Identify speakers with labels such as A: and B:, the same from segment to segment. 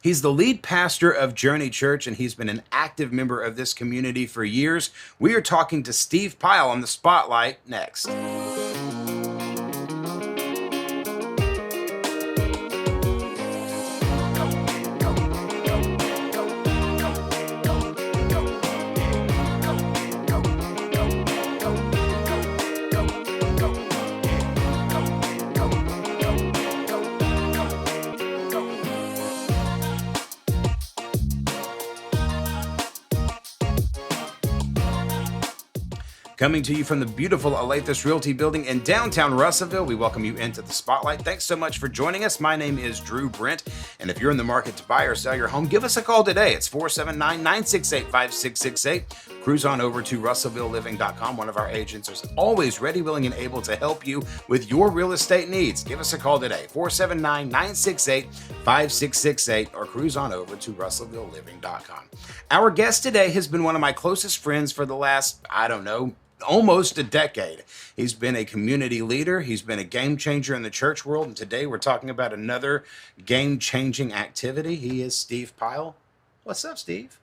A: He's the lead pastor of Journey Church, and he's been an active member of this community for years. We are talking to Steve Pyle on the Spotlight next. Coming to you from the beautiful Alathus Realty building in downtown Russellville, we welcome you into the Spotlight. Thanks so much for joining us. My name is Drew Brent, and if you're in the market to buy or sell your home, give us a call today. It's 479-968-5668. Cruise on over to russellvilleliving.com. One of our agents is always ready, willing, and able to help you with your real estate needs. Give us a call today, 479-968-5668, or cruise on over to russellvilleliving.com. Our guest today has been one of my closest friends for the last, almost a decade. He's been a community leader. He's been a game changer in the church world. And today we're talking about another game-changing activity. He is Steve Pyle. What's up, Steve?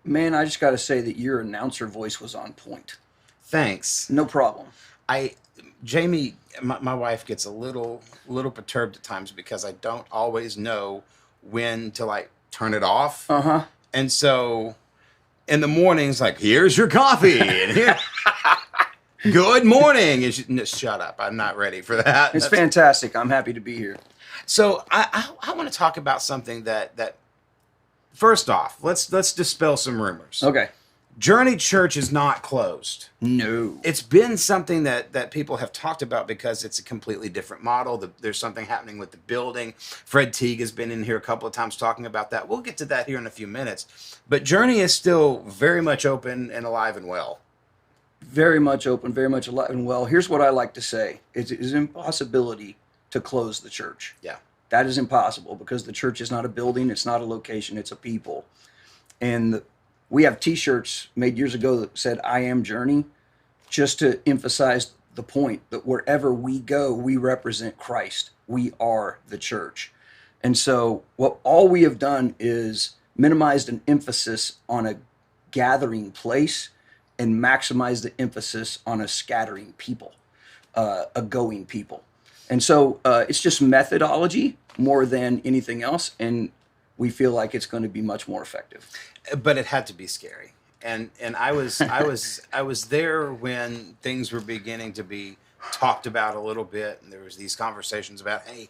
B: Man, I just got to say that your announcer voice was on point.
A: Thanks.
B: No problem.
A: Jamie, my wife gets a little perturbed at times because I don't always know when to turn it off.
B: Uh-huh.
A: And so in the mornings, here's your coffee, and here, good morning. And shut up. I'm not ready for that.
B: It's fantastic. I'm happy to be here.
A: So I want to talk about something that first off, let's dispel some rumors.
B: Okay.
A: Journey Church is not closed.
B: No.
A: It's been something that people have talked about because it's a completely different model. There's something happening with the building. Fred Teague has been in here a couple of times talking about that. We'll get to that here in a few minutes. But Journey is still very much open and alive and well.
B: Very much open, very much alive and well. Here's what I like to say. It is an impossibility to close the church.
A: Yeah.
B: That is impossible because the church is not a building. It's not a location. It's a people. And we have T-shirts made years ago that said, "I am Journey," just to emphasize the point that wherever we go, we represent Christ. We are the church. And so all we have done is minimized an emphasis on a gathering place and maximize the emphasis on a scattering people, a going people. And so it's just methodology more than anything else. And we feel like it's going to be much more effective.
A: But it had to be scary, and I was there when things were beginning to be talked about a little bit, and there was these conversations about, hey,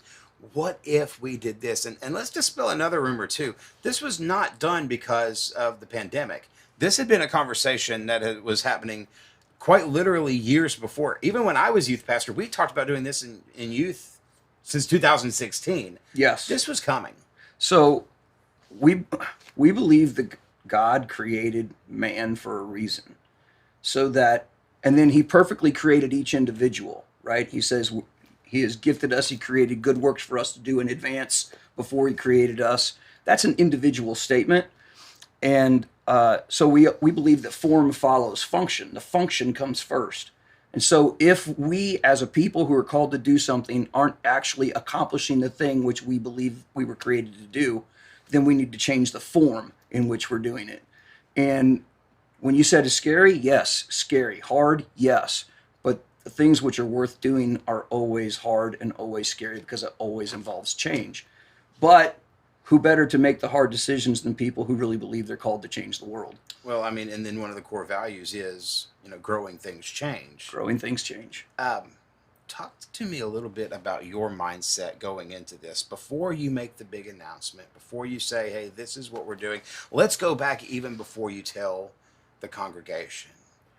A: what if we did this? And let's dispel another rumor too. This was not done because of the pandemic. This had been a conversation that was happening quite literally years before. Even when I was youth pastor, we talked about doing this in youth since 2016.
B: Yes,
A: this was coming.
B: So we believe that God created man for a reason, and then he perfectly created each individual, right? He says he has gifted us. He created good works for us to do in advance before he created us. That's an individual statement. And so we believe that form follows function. The function comes first. And so if we as a people who are called to do something aren't actually accomplishing the thing which we believe we were created to do, then we need to change the form in which we're doing it. And when you said it's scary, yes, scary. Hard, yes. But the things which are worth doing are always hard and always scary because it always involves change. But who better to make the hard decisions than people who really believe they're called to change the world?
A: Well, and then one of the core values is, growing things change.
B: Growing things change.
A: Talk to me a little bit about your mindset going into this. Before you make the big announcement, before you say, hey, this is what we're doing, let's go back even before you tell the congregation.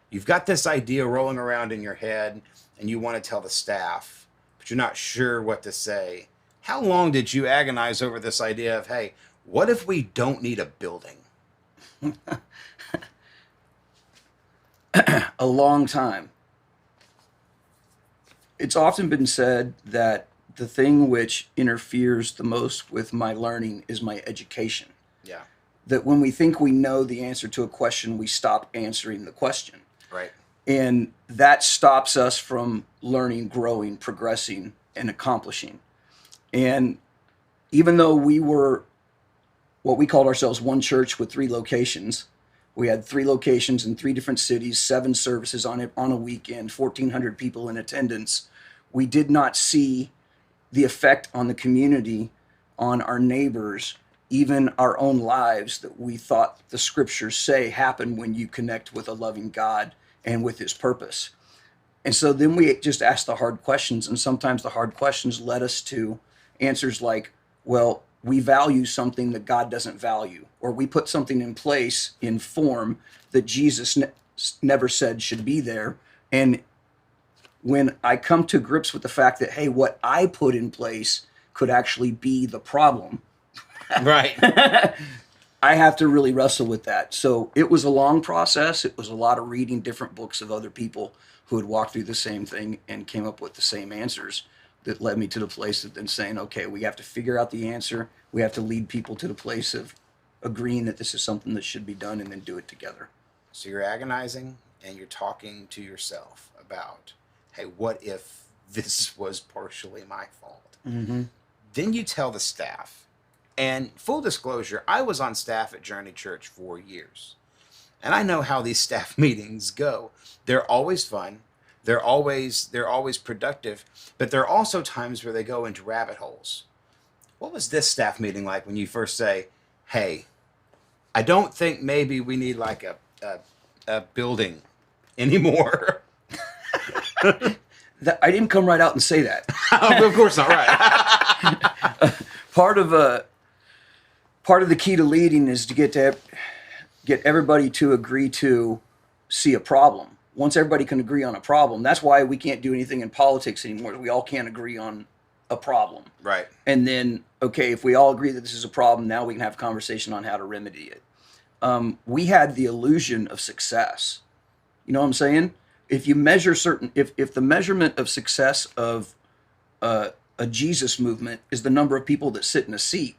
A: You've got this idea rolling around in your head and you want to tell the staff, but you're not sure what to say. How long did you agonize over this idea of, hey, what if we don't need a building?
B: A long time. It's often been said that the thing which interferes the most with my learning is my education.
A: Yeah.
B: That when we think we know the answer to a question, we stop answering the question.
A: Right.
B: And that stops us from learning, growing, progressing, and accomplishing. And even though we were what we called ourselves one church with 3 locations. We had 3 locations in 3 different cities, 7 services on it on a weekend, 1,400 people in attendance. We did not see the effect on the community, on our neighbors, even our own lives that we thought the scriptures say happen when you connect with a loving God and with his purpose. And so then we just asked the hard questions, and sometimes the hard questions led us to answers like, well, we value something that God doesn't value, or we put something in place in form that Jesus never said should be there. And when I come to grips with the fact that, hey, what I put in place could actually be the problem,
A: Right.
B: I have to really wrestle with that. So it was a long process. It was a lot of reading different books of other people who had walked through the same thing and came up with the same answers that led me to the place of then saying, okay, we have to figure out the answer. We have to lead people to the place of agreeing that this is something that should be done and then do it together.
A: So you're agonizing and you're talking to yourself about, hey, what if this was partially my fault?
B: Mm-hmm.
A: Then you tell the staff. And full disclosure, I was on staff at Journey Church for years. And I know how these staff meetings go. They're always fun. They're always productive, but there are also times where they go into rabbit holes. What was this staff meeting like when you first say, hey, I don't think maybe we need like a building anymore?
B: I didn't come right out and say that.
A: Of course not, right.
B: Part of the key to leading is to get everybody to agree to see a problem. Once everybody can agree on a problem, that's why we can't do anything in politics anymore. We all can't agree on a problem.
A: Right.
B: And then, okay, if we all agree that this is a problem, now we can have a conversation on how to remedy it. We had the illusion of success. You know what I'm saying? If you measure if the measurement of success of a Jesus movement is the number of people that sit in a seat,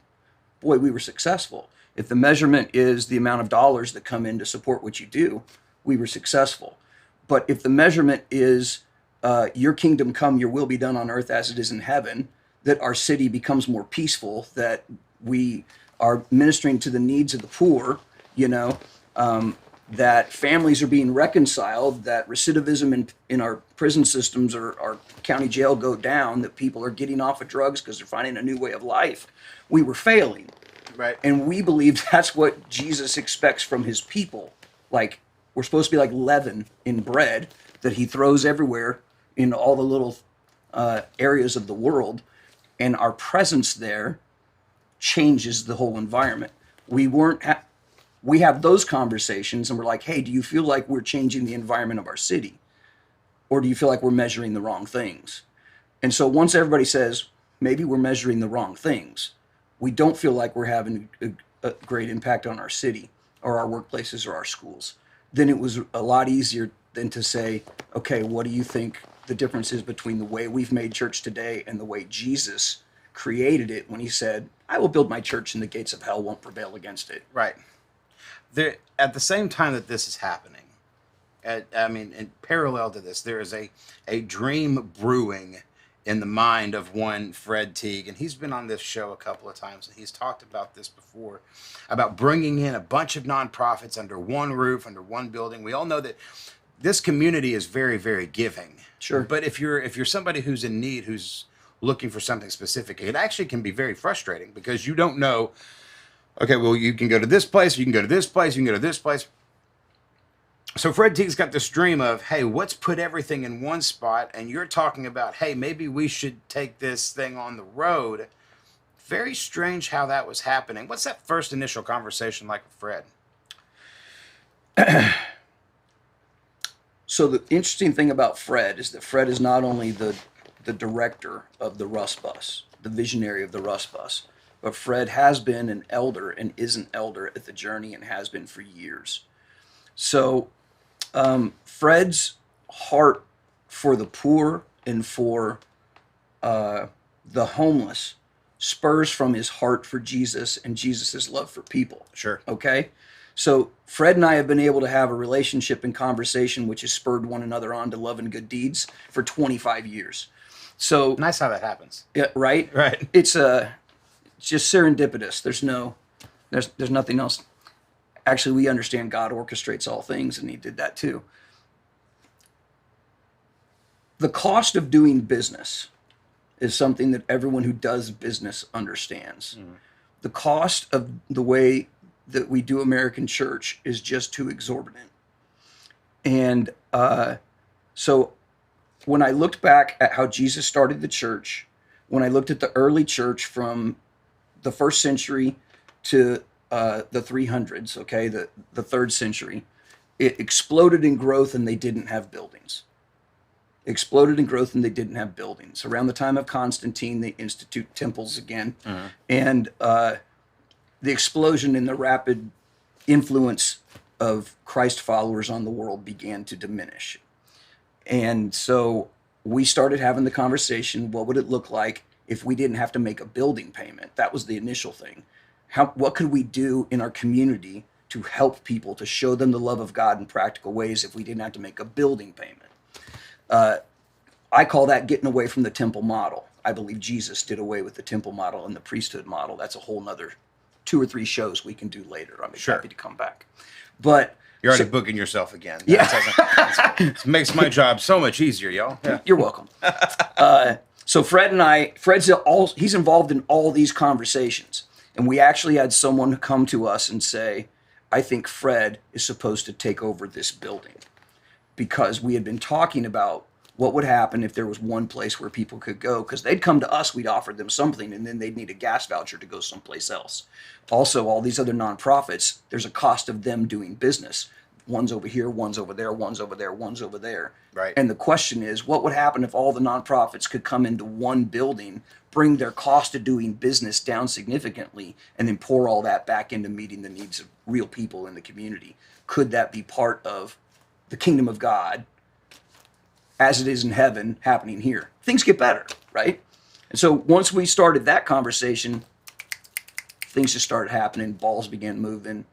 B: boy, we were successful. If the measurement is the amount of dollars that come in to support what you do, we were successful. But if the measurement is your kingdom come, your will be done on earth as it is in heaven, that our city becomes more peaceful, that we are ministering to the needs of the poor, that families are being reconciled, that recidivism in our prison systems or our county jail go down, that people are getting off of drugs because they're finding a new way of life, we were failing.
A: Right.
B: And we believe that's what Jesus expects from his people. Like, we're supposed to be like leaven in bread that he throws everywhere in all the little areas of the world. And our presence there changes the whole environment. We have those conversations and we're like, hey, do you feel like we're changing the environment of our city? Or do you feel like we're measuring the wrong things? And so once everybody says, maybe we're measuring the wrong things, we don't feel like we're having a great impact on our city or our workplaces or our schools, then it was a lot easier than to say, okay, what do you think the difference is between the way we've made church today and the way Jesus created it when he said, I will build my church and the gates of hell won't prevail against it.
A: Right. There, at the same time that this is happening, in parallel to this, there is a dream brewing in the mind of one Fred Teague, and he's been on this show a couple of times, and he's talked about this before, about bringing in a bunch of nonprofits under one roof, under one building. We all know that this community is very, very giving.
B: Sure.
A: But if you're somebody who's in need, who's looking for something specific, it actually can be very frustrating because you don't know, okay, well, you can go to this place, you can go to this place, you can go to this place. So Fred Teague's got this dream of, hey, let's put everything in one spot, and you're talking about, hey, maybe we should take this thing on the road. Very strange how that was happening. What's that first initial conversation like with Fred?
B: So the interesting thing about Fred is that Fred is not only the director of the Rust Bus, the visionary of the Rust Bus, but Fred has been an elder and is an elder at the Journey and has been for years. So Fred's heart for the poor and for the homeless spurs from his heart for Jesus and Jesus's love for people.
A: Sure.
B: Okay? So Fred and I have been able to have a relationship and conversation which has spurred one another on to love and good deeds for 25 years. So
A: nice how that happens.
B: Yeah, right?
A: Right.
B: It's just serendipitous. There's no There's nothing else. Actually, we understand God orchestrates all things, and he did that too. The cost of doing business is something that everyone who does business understands. The cost of the way that we do American church is just too exorbitant. And so when I looked back at how Jesus started the church, when I looked at the early church from the first century to the 300s, okay, the third century, it exploded in growth and they didn't have buildings. Exploded in growth and they didn't have buildings. Around the time of Constantine, they institute temples again. And the explosion in the rapid influence of Christ followers on the world began to diminish. And so we started having the conversation, what would it look like if we didn't have to make a building payment? That was the initial thing. What could we do in our community to help people, to show them the love of God in practical ways if we didn't have to make a building payment? I call that getting away from the temple model. I believe Jesus did away with the temple model and the priesthood model. That's a whole nother 2 or 3 shows we can do later. I'm happy to come back. But
A: you're already booking yourself again.
B: Yeah.
A: It makes my job so much easier, y'all. Yeah.
B: You're welcome. So he's involved in all these conversations. And we actually had someone come to us and say, I think Fred is supposed to take over this building. Because we had been talking about what would happen if there was one place where people could go, because they'd come to us, we'd offer them something, and then they'd need a gas voucher to go someplace else. Also, all these other nonprofits, there's a cost of them doing business. One's over here, one's over there, one's over there, one's over there.
A: Right.
B: And the question is, what would happen if all the nonprofits could come into one building, bring their cost of doing business down significantly, and then pour all that back into meeting the needs of real people in the community? Could that be part of the kingdom of God as it is in heaven happening here? Things get better, right? And so once we started that conversation, things just started happening, balls began moving.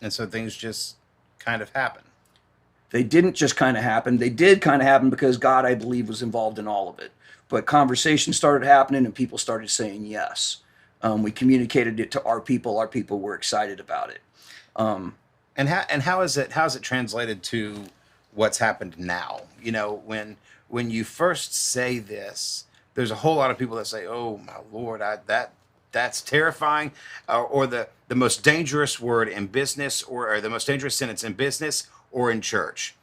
A: And so things just kind of happen.
B: They didn't just kind of happen. They did kind of happen because God, I believe, was involved in all of it. But conversations started happening and people started saying yes. We communicated it to our people. Our people were excited about it.
A: And how is it translated to what's happened now? You know, when you first say this, there's a whole lot of people that say, "Oh my Lord, that's terrifying," or the most dangerous word in business, or the most dangerous sentence in business or in church.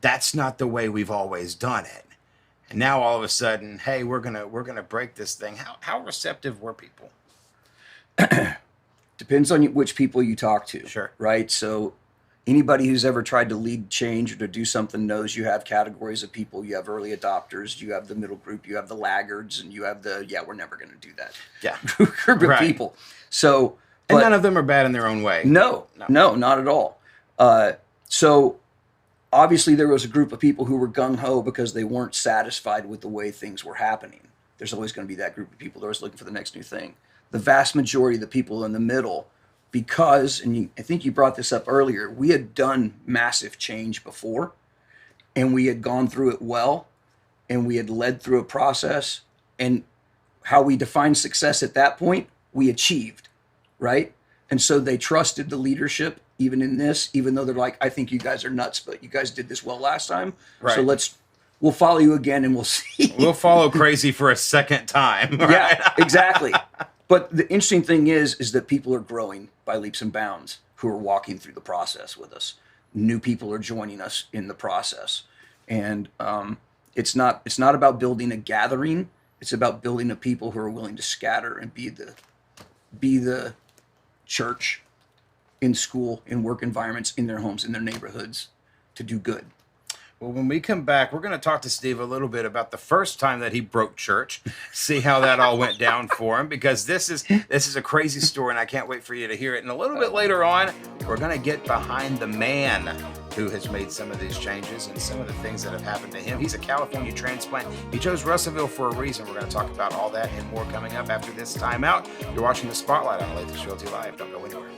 A: That's not the way we've always done it. And now all of a sudden, hey, we're gonna break this thing. How receptive were people?
B: Depends on which people you talk to.
A: Sure.
B: Right? So anybody who's ever tried to lead change or to do something knows you have categories of people. You have early adopters, you have the middle group, you have the laggards, and you have we're never going to do that.
A: Yeah.
B: Group of people. So,
A: and none of them are bad in their own way.
B: No, not at all. So obviously there was a group of people who were gung-ho because they weren't satisfied with the way things were happening. There's always going to be that group of people that are always looking for the next new thing. The vast majority of the people in the middle, because, I think you brought this up earlier, we had done massive change before, and we had gone through it well, and we had led through a process, and how we defined success at that point, we achieved, right? And so they trusted the leadership, even in this, even though they're like, I think you guys are nuts, but you guys did this well last time,
A: right.
B: So we'll follow you again, and we'll see.
A: We'll follow crazy for a second time. Right?
B: Yeah, exactly. But the interesting thing is that people are growing by leaps and bounds who are walking through the process with us. New people are joining us in the process. And it's not about building a gathering. It's about building a people who are willing to scatter and be the church in school, in work environments, in their homes, in their neighborhoods to do good.
A: Well, when we come back, we're going to talk to Steve a little bit about the first time that he broke church, see how that all went down for him, because this is a crazy story, and I can't wait for you to hear it. And a little bit later on, we're going to get behind the man who has made some of these changes and some of the things that have happened to him. He's a California transplant. He chose Russellville for a reason. We're going to talk about all that and more coming up after this timeout. You're watching The Spotlight on Latest Realty Live. Don't go anywhere.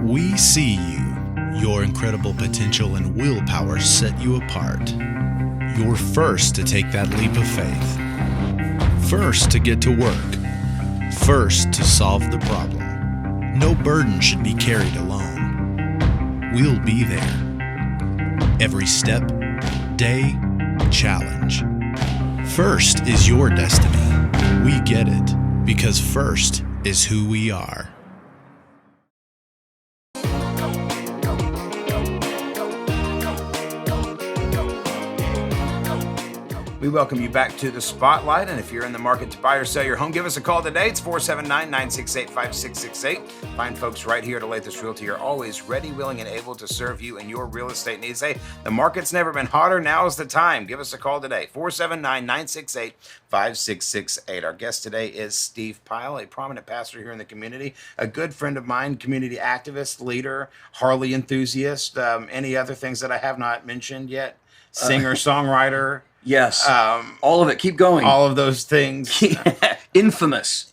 C: We see you. Your incredible potential and willpower set you apart. you're first to take that leap of faith. First to get to work. First to solve the problem. No burden should be carried alone. We'll be there. Every step, day, challenge. First is your destiny. We get it because first is who we are.
A: We welcome you back to the Spotlight, and if you're in the market to buy or sell your home, give us a call today. It's 479-968-5668. Fine folks right here at Olathe Realty are always ready, willing, and able to serve you and your real estate needs. Hey, the market's never been hotter. Now is the time. Give us a call today, 479-968-5668. Our guest today is Steve Pyle, a prominent pastor here in the community, a good friend of mine, community activist, leader, Harley enthusiast, any other things that I have not mentioned yet, singer, songwriter.
B: Yes. All of it. Keep going.
A: All of those things.
B: Infamous.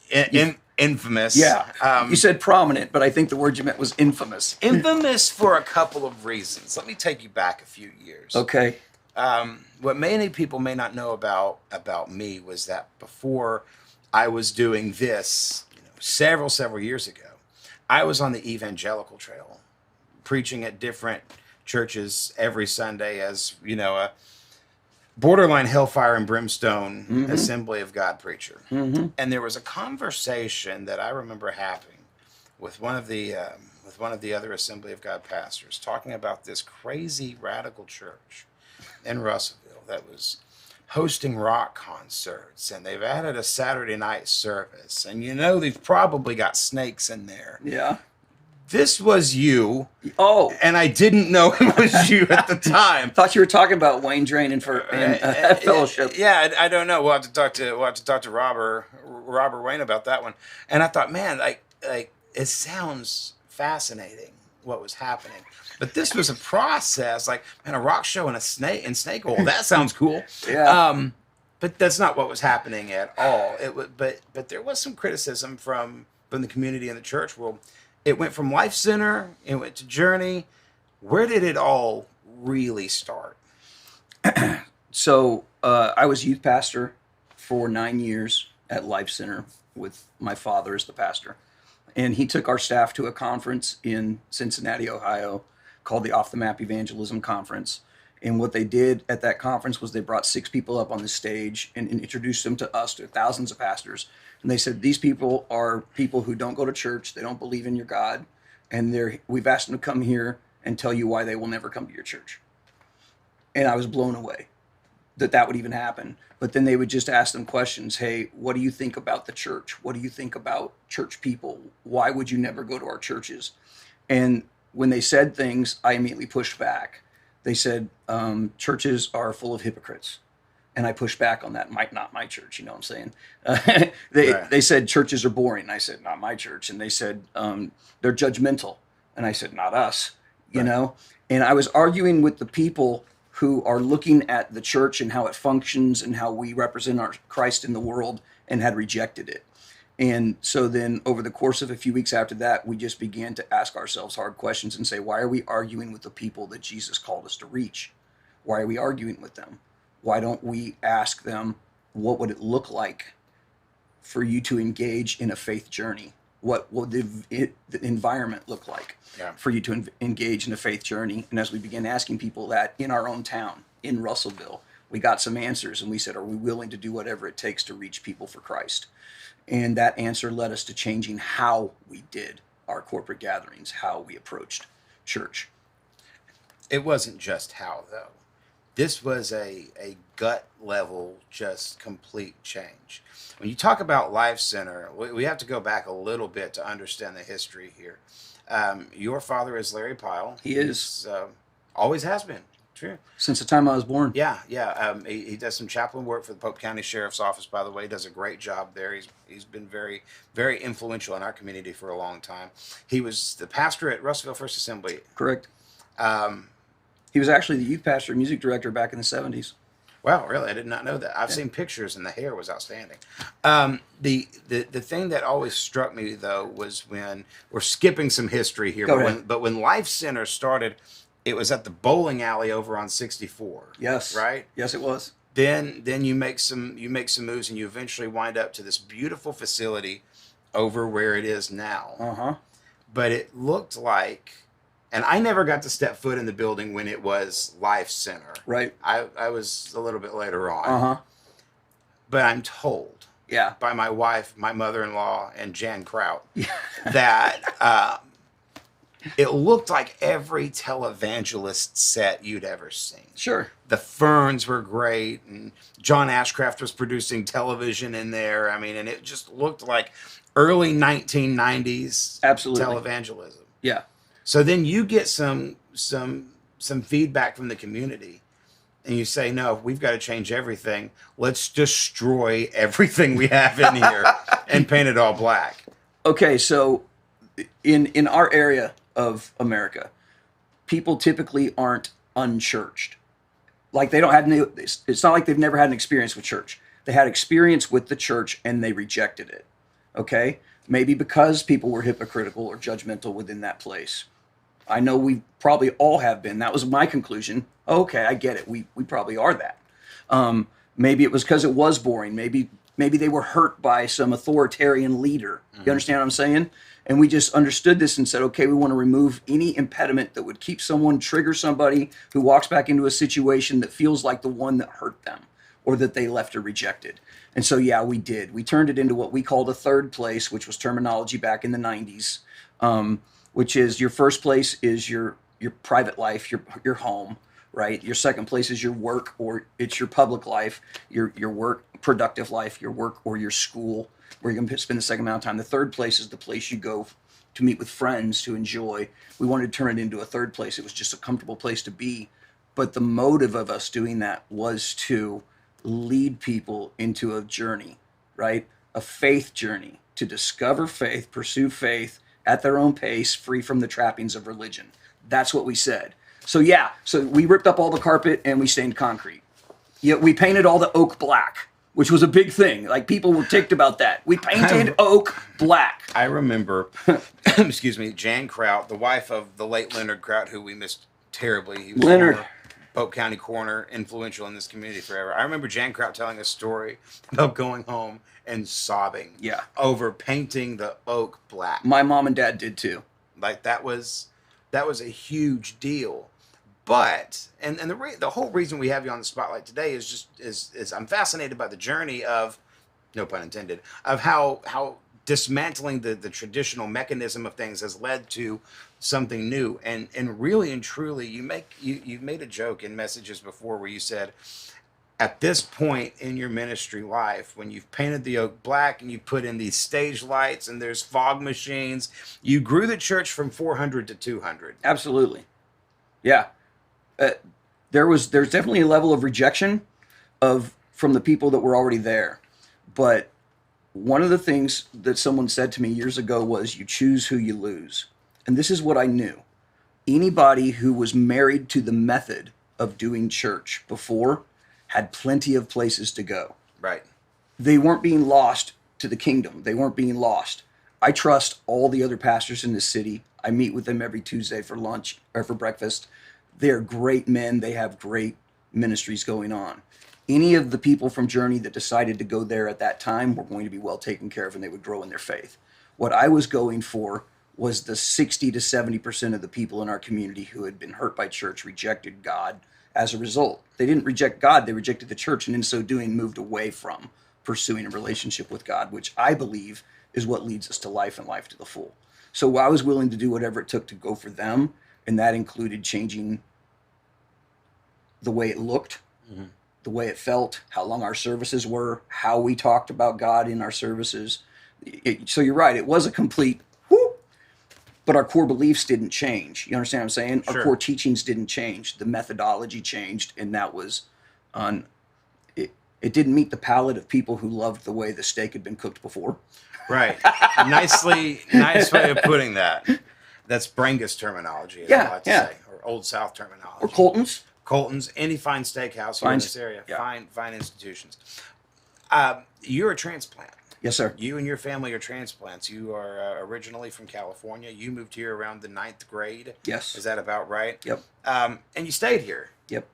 A: Infamous.
B: Yeah. You said prominent, but I think the word you meant was infamous.
A: Infamous for a couple of reasons. Let me take you back a few years.
B: Okay.
A: What many people may not know about me was that before I was doing this, several years ago, I was on the evangelical trail, preaching at different churches every Sunday as, a borderline hellfire and brimstone Assembly of God preacher. And there was a conversation that I remember having with one of the other Assembly of God pastors talking about this crazy radical church in Russellville that was hosting rock concerts, and they've added a Saturday night service, and they've probably got snakes in there.
B: Yeah.
A: This was you.
B: Oh.
A: And I didn't know it was you at the time.
B: Thought you were talking about Wayne Drain and fellowship.
A: Yeah, I don't know. We'll have to talk to Robert Wayne about that one. And I thought, man, like it sounds fascinating what was happening. But this was a process, like, man, a rock show and snake oil. That sounds cool.
B: Yeah.
A: But that's not what was happening at all. But there was some criticism from the community and the church world. It went from Life Center, it went to Journey. Where did it all really start?
B: So I was youth pastor for 9 years at Life Center with my father as the pastor. And he took our staff to a conference in Cincinnati, Ohio, called the Off the Map Evangelism Conference. And what they did at that conference was they brought 6 people up on the stage and introduced them to us, to thousands of pastors. And they said, these people are people who don't go to church. They don't believe in your God. And we've asked them to come here and tell you why they will never come to your church. And I was blown away that would even happen. But then they would just ask them questions. Hey, what do you think about the church? What do you think about church people? Why would you never go to our churches? And when they said things, I immediately pushed back. They said, churches are full of hypocrites. And I pushed back on that. Not my church, you know what I'm saying? They said churches are boring. I said, not my church. And they said, they're judgmental. And I said, not us, you know? And I was arguing with the people who are looking at the church and how it functions and how we represent our Christ in the world and had rejected it. And so then over the course of a few weeks after that, we just began to ask ourselves hard questions and say, why are we arguing with the people that Jesus called us to reach? Why are we arguing with them? Why don't we ask them, what would it look like for you to engage in a faith journey? What would the environment look like for you to engage in a faith journey? And as we began asking people that in our own town, in Russellville, we got some answers, and we said, are we willing to do whatever it takes to reach people for Christ? And that answer led us to changing how we did our corporate gatherings, how we approached church.
A: It wasn't just how, though. This was a gut level, just complete change. When you talk about Life Center, we have to go back a little bit to understand the history here. Your father is Larry Pyle.
B: He is.
A: Always has been. True.
B: Since the time I was born.
A: Yeah. He does some chaplain work for the Polk County Sheriff's Office, by the way. He does a great job there. He's been very, very influential in our community for a long time. He was the pastor at Russellville First Assembly.
B: Correct. He was actually the youth pastor and music director back in the 70s.
A: Wow, really? I did not know that. I've seen pictures, and the hair was outstanding. The thing that always struck me, though, was when we're skipping some history here, but when Life Center started, It was at the bowling alley over on 64.
B: Yes.
A: Right?
B: Yes, it was.
A: Then you make some moves, and you eventually wind up to this beautiful facility over where it is now.
B: Uh-huh.
A: But it looked like, and I never got to step foot in the building when it was Life Center.
B: Right.
A: I was a little bit later on.
B: Uh-huh.
A: But I'm told by my wife, my mother-in-law, and Jan Kraut that it looked like every televangelist set you'd ever seen.
B: Sure.
A: The ferns were great, and John Ashcraft was producing television in there. I mean, and it just looked like early 1990s televangelism.
B: Yeah.
A: So then you get some feedback from the community, and you say, no, we've got to change everything. Let's destroy everything we have in here and paint it all black.
B: Okay, so in our area of America, people typically aren't unchurched. Like they don't have it's not like they've never had an experience with church. They had experience with the church and they rejected it. Okay? Maybe because people were hypocritical or judgmental within that place. I know we probably all have been. That was my conclusion. Okay, I get it. We probably are that. Maybe it was because it was boring. Maybe they were hurt by some authoritarian leader. You understand what I'm saying? And we just understood this and said, okay, we want to remove any impediment that would keep trigger somebody who walks back into a situation that feels like the one that hurt them or that they left or rejected. And so, yeah, we did. We turned it into what we called a third place, which was terminology back in the 90s, which is your first place is your private life, your home, right? Your second place is your work, or it's your public life, your work, productive life, your work or your school, where you're going to spend the second amount of time. The third place is the place you go to meet with friends, to enjoy. We wanted to turn it into a third place. It was just a comfortable place to be. But the motive of us doing that was to lead people into a journey, right? A faith journey, to discover faith, pursue faith at their own pace, free from the trappings of religion. That's what we said. So yeah, so we ripped up all the carpet and we stained concrete. Yeah, we painted all the oak black, which was a big thing. Like, people were ticked about that. We painted oak black.
A: I remember, excuse me, Jan Kraut, the wife of the late Leonard Kraut, who we missed terribly. He was
B: Leonard.
A: Polk County coroner, influential in this community forever. I remember Jan Kraut telling a story about going home and sobbing over painting the oak black.
B: My mom and dad did too.
A: Like, that was a huge deal. But and the whole reason we have you on the spotlight today is I'm fascinated by the journey of, no pun intended, of how dismantling the traditional mechanism of things has led to something new. And really and truly, you've made a joke in messages before where you said, at this point in your ministry life, when you've painted the oak black and you put in these stage lights and there's fog machines, you grew the church from 400 to 200.
B: Absolutely. Yeah. There's definitely a level of rejection from the people that were already there. But one of the things that someone said to me years ago was, you choose who you lose. And this is what I knew. Anybody who was married to the method of doing church before had plenty of places to go.
A: Right.
B: They weren't being lost to the kingdom. They weren't being lost. I trust all the other pastors in this city. I meet with them every Tuesday for lunch or for breakfast. They're great men. They have great ministries going on. Any of the people from Journey that decided to go there at that time were going to be well taken care of, and they would grow in their faith. What I was going for was the 60 to 70% of the people in our community who had been hurt by church rejected God as a result. They didn't reject God, they rejected the church, and in so doing moved away from pursuing a relationship with God, which I believe is what leads us to life and life to the full. So I was willing to do whatever it took to go for them, and that included changing the way it looked, the way it felt, how long our services were, how we talked about God in our services. So you're right, it was a complete whoop, but our core beliefs didn't change. You understand what I'm saying?
A: Sure.
B: Our core teachings didn't change. The methodology changed, and that was it didn't meet the palate of people who loved the way the steak had been cooked before.
A: Right. Nice way of putting that. That's Brangus terminology, as I like to say, or Old South terminology.
B: Or Colton's,
A: any fine steakhouse here in this area, fine institutions. You're a transplant.
B: Yes, sir.
A: You and your family are transplants. You are originally from California. You moved here around the ninth grade.
B: Yes.
A: Is that about right?
B: Yep.
A: And you stayed here.
B: Yep.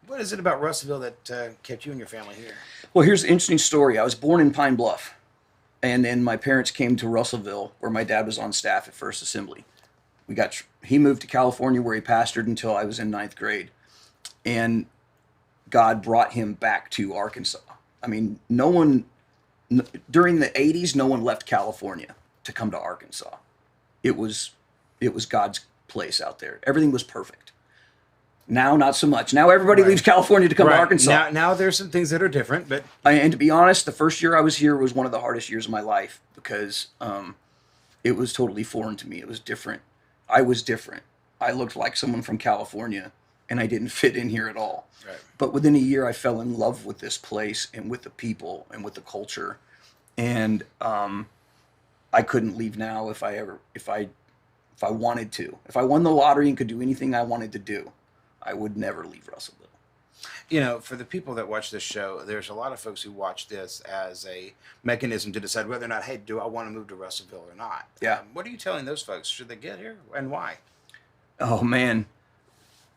A: What is it about Russellville that kept you and your family here?
B: Well, here's an interesting story. I was born in Pine Bluff, and then my parents came to Russellville, where my dad was on staff at First Assembly. He moved to California, where he pastored until I was in ninth grade, and God brought him back to Arkansas. I mean, during the 80s, no one left California to come to Arkansas. It was God's place out there. Everything was perfect. Now, not so much. Now everybody leaves California to come to Arkansas.
A: Now there's some things that are different, but
B: and to be honest, the first year I was here was one of the hardest years of my life because it was totally foreign to me. It was different. I was different. I looked like someone from California, and I didn't fit in here at all.
A: Right.
B: But within a year, I fell in love with this place and with the people and with the culture, and I couldn't leave now if I wanted to. If I won the lottery and could do anything I wanted to do, I would never leave Russellville.
A: You know, for the people that watch this show, there's a lot of folks who watch this as a mechanism to decide whether or not, hey, do I want to move to Russellville or not?
B: Yeah.
A: What are you telling those folks? Should they get here, and why?
B: Oh, man.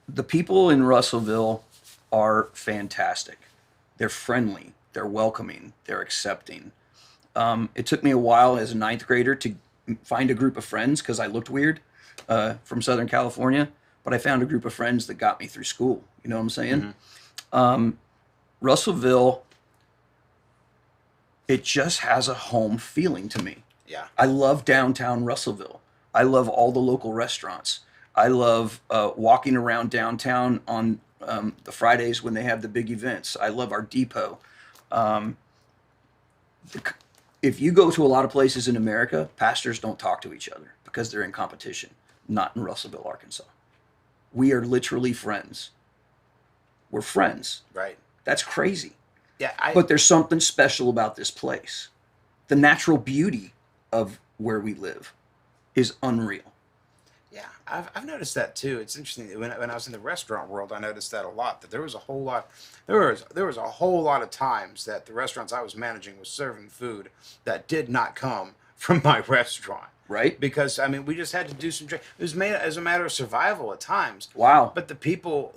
B: The people in Russellville are fantastic. They're friendly. They're welcoming. They're accepting. It took me a while as a ninth grader to find a group of friends because I looked weird from Southern California. But I found a group of friends that got me through school. You know what I'm saying? Mm-hmm. Russellville, it just has a home feeling to me.
A: Yeah.
B: I love downtown Russellville. I love all the local restaurants. I love walking around downtown on the Fridays when they have the big events. I love our depot. If you go to a lot of places in America, pastors don't talk to each other because they're in competition. Not in Russellville, Arkansas. We are literally friends. We're friends.
A: Right.
B: That's crazy.
A: Yeah.
B: But there's something special about this place. The natural beauty of where we live is unreal.
A: Yeah, I've noticed that too. It's interesting. When I was in the restaurant world, I noticed that a lot. That there was a whole lot of times that the restaurants I was managing was serving food that did not come from my restaurant.
B: Right.
A: Because I mean, we just had to do some. It was made as a matter of survival at times.
B: Wow.
A: But the people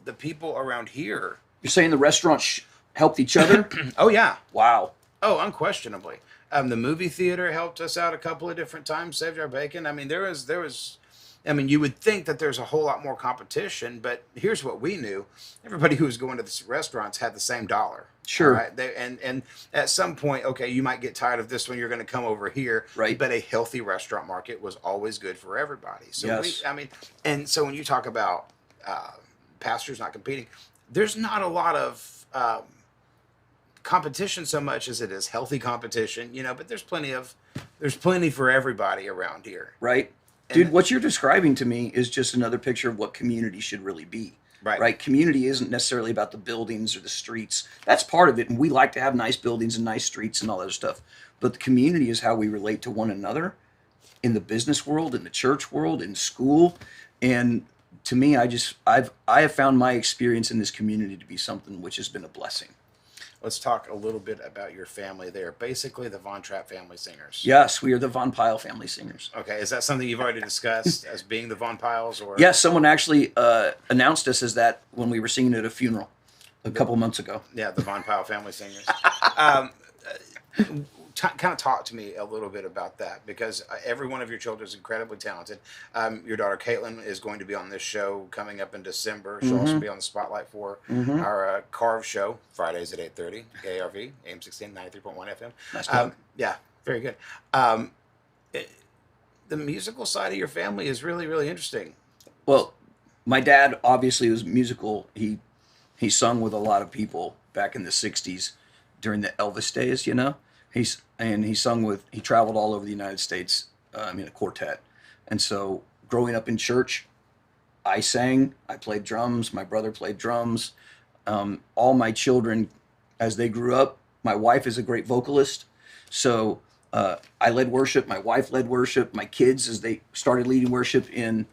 A: around here.
B: You're saying the restaurants helped each other?
A: Oh yeah.
B: Wow.
A: Oh, unquestionably. The movie theater helped us out a couple of different times. Saved our bacon. I mean, there was. I mean, you would think that there's a whole lot more competition, but here's what we knew: everybody who was going to the restaurants had the same dollar.
B: Sure.
A: Right? And at some point, okay, you might get tired of this one. You're going to come over here.
B: Right.
A: But a healthy restaurant market was always good for everybody. So
B: yes.
A: And so when you talk about pastors not competing, there's not a lot of competition so much as it is healthy competition. You know, but there's plenty for everybody around here.
B: Right. Dude, what you're describing to me is just another picture of what community should really be. Right. Community isn't necessarily about the buildings or the streets. That's part of it. And we like to have nice buildings and nice streets and all that other stuff. But the community is how we relate to one another in the business world, in the church world, in school. And to me, I have found my experience in this community to be something which has been a blessing.
A: Let's talk a little bit about your family there. Basically, the Von Trapp family singers.
B: Yes, we are the Von Pyle family singers.
A: Okay, is that something you've already discussed as being the Von Pyles? Or
B: yes, someone actually announced us as that when we were singing at a funeral a couple of months ago.
A: Yeah, the Von Pyle family singers. Kind of talk to me a little bit about that, because every one of your children is incredibly talented. Your daughter Caitlin is going to be on this show coming up in December. She'll also be on the spotlight for our Carve show, Fridays at 8:30, ARV, AM 16, 93.1 FM.
B: Nice
A: yeah, very good. The musical side of your family is really, really interesting.
B: Well, my dad obviously was musical. He sung with a lot of people back in the 60s during the Elvis days, you know. He traveled all over the United States in a quartet. And so growing up in church, I sang, I played drums, my brother played drums. All my children, as they grew up, my wife is a great vocalist. So I led worship, my wife led worship, my kids, as they started leading worship in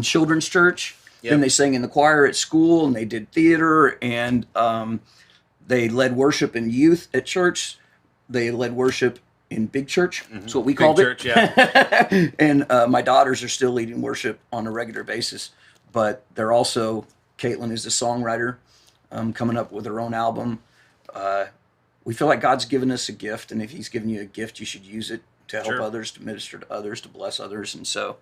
B: children's church. Yep. Then they sang in the choir at school, and they did theater, and they led worship in youth at church. they led worship in big church. That's what we
A: Big
B: called
A: church, yeah.
B: And my daughters are still leading worship on a regular basis, but they're also, Caitlin is a songwriter, coming up with her own album. We feel like God's given us a gift, and if he's given you a gift, you should use it to help
A: Sure.
B: others, to minister to others, to bless others. And so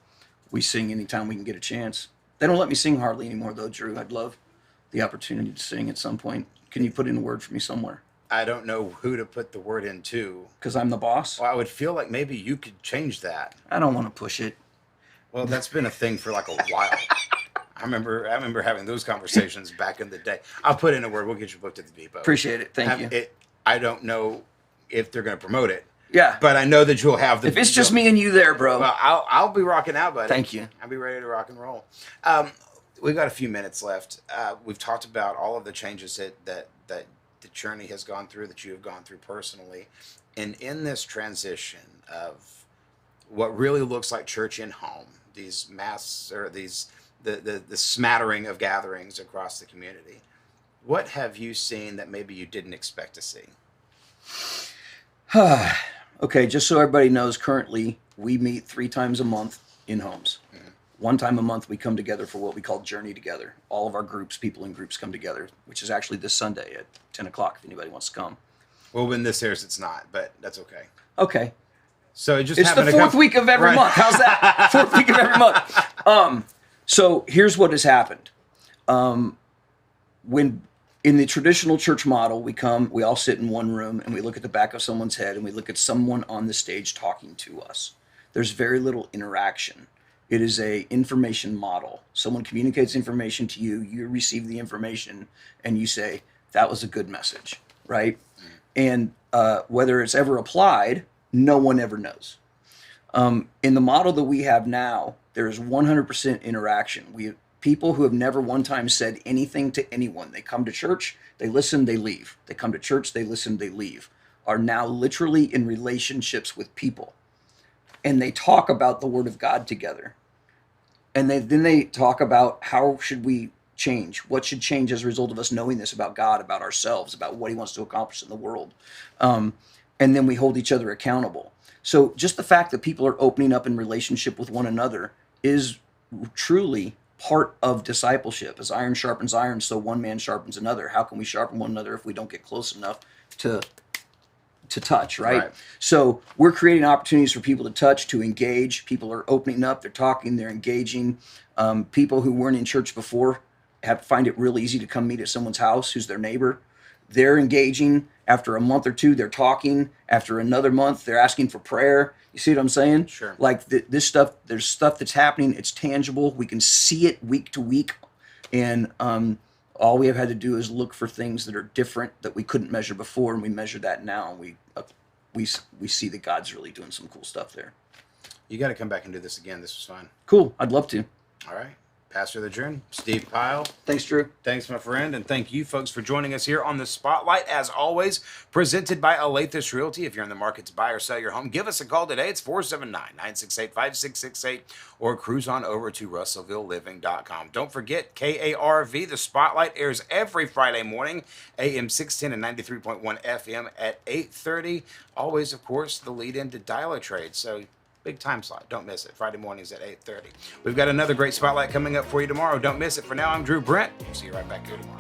B: we sing anytime we can get a chance. They don't let me sing hardly anymore, though, Drew. I'd love the opportunity to sing at some point. Can you put in a word for me somewhere?
A: I don't know who to put the word into.
B: Because I'm the boss?
A: Well, I would feel like maybe you could change that.
B: I don't want to push it.
A: Well, that's been a thing for like a while. I remember having those conversations back in the day. I'll put in a word. We'll get you booked at the depot.
B: Appreciate it. Thank you.
A: I don't know if they're going to promote it.
B: Yeah.
A: But I know that you'll have the.
B: If it's just me and you there, bro.
A: Well, I'll be rocking out, buddy.
B: Thank you.
A: I'll be ready to rock and roll. We've got a few minutes left. We've talked about all of the changes that the journey has gone through, that you have gone through personally, and in this transition of what really looks like church in home, these mass or the smattering of gatherings across the community. What have you seen that maybe you didn't expect to see?
B: Okay, just so everybody knows, currently we meet 3 times a month in homes.
A: Mm-hmm.
B: 1 time a month we come together for what we call Journey Together. All of our groups, people in groups, come together, which is actually this Sunday at 10 o'clock if anybody wants to come.
A: Well, when this airs, it's not, but that's okay.
B: Okay.
A: So it just
B: It's the
A: happened to
B: 4th
A: come-
B: week of every
A: Right.
B: month. How's that? 4th week of every month. So here's what has happened. When in the traditional church model, we all sit in one room and we look at the back of someone's head and we look at someone on the stage talking to us. There's very little interaction. It is a information model. Someone communicates information to you, you receive the information, and you say, that was a good message, right? And whether it's ever applied, no one ever knows. In the model that we have now, there is 100% interaction. We have people who have never one time said anything to anyone. They come to church, they listen, they leave. They come to church, they listen, they leave. Are now literally in relationships with people. And they talk about the Word of God together. And then they talk about how should we change? What should change as a result of us knowing this about God, about ourselves, about what he wants to accomplish in the world. And then we hold each other accountable. So just the fact that people are opening up in relationship with one another is truly part of discipleship. As iron sharpens iron, so one man sharpens another. How can we sharpen one another if we don't get close enough to touch, right? So we're creating opportunities for people to touch, to engage. People are opening up, they're talking, they're engaging. People who weren't in church before find it real easy to come meet at someone's house who's their neighbor. They're engaging. After a month or two, they're talking. After another month, they're asking for prayer. You see what I'm saying?
A: Sure.
B: Like this stuff, there's stuff that's happening. It's tangible. We can see it week to week. And all we have had to do is look for things that are different that we couldn't measure before, and we measure that now. And we see that God's really doing some cool stuff there.
A: You got to come back and do this again. This was fun.
B: Cool. I'd love to.
A: All right. Pastor of the Journey, Steve Pyle.
B: Thanks, Drew.
A: Thanks, my friend, and thank you, folks, for joining us here on The Spotlight, as always, presented by Alathus Realty. If you're in the market to buy or sell your home, give us a call today. It's 479-968-5668, or cruise on over to russellvilleliving.com. Don't forget, KARV, The Spotlight, airs every Friday morning, AM 610 and 93.1 FM at 8:30. Always, of course, the lead-in to Dial a Trade, so big time slot. Don't miss it. Friday mornings at 8:30. We've got another great spotlight coming up for you tomorrow. Don't miss it. For now, I'm Drew Brent. We'll see you right back here tomorrow.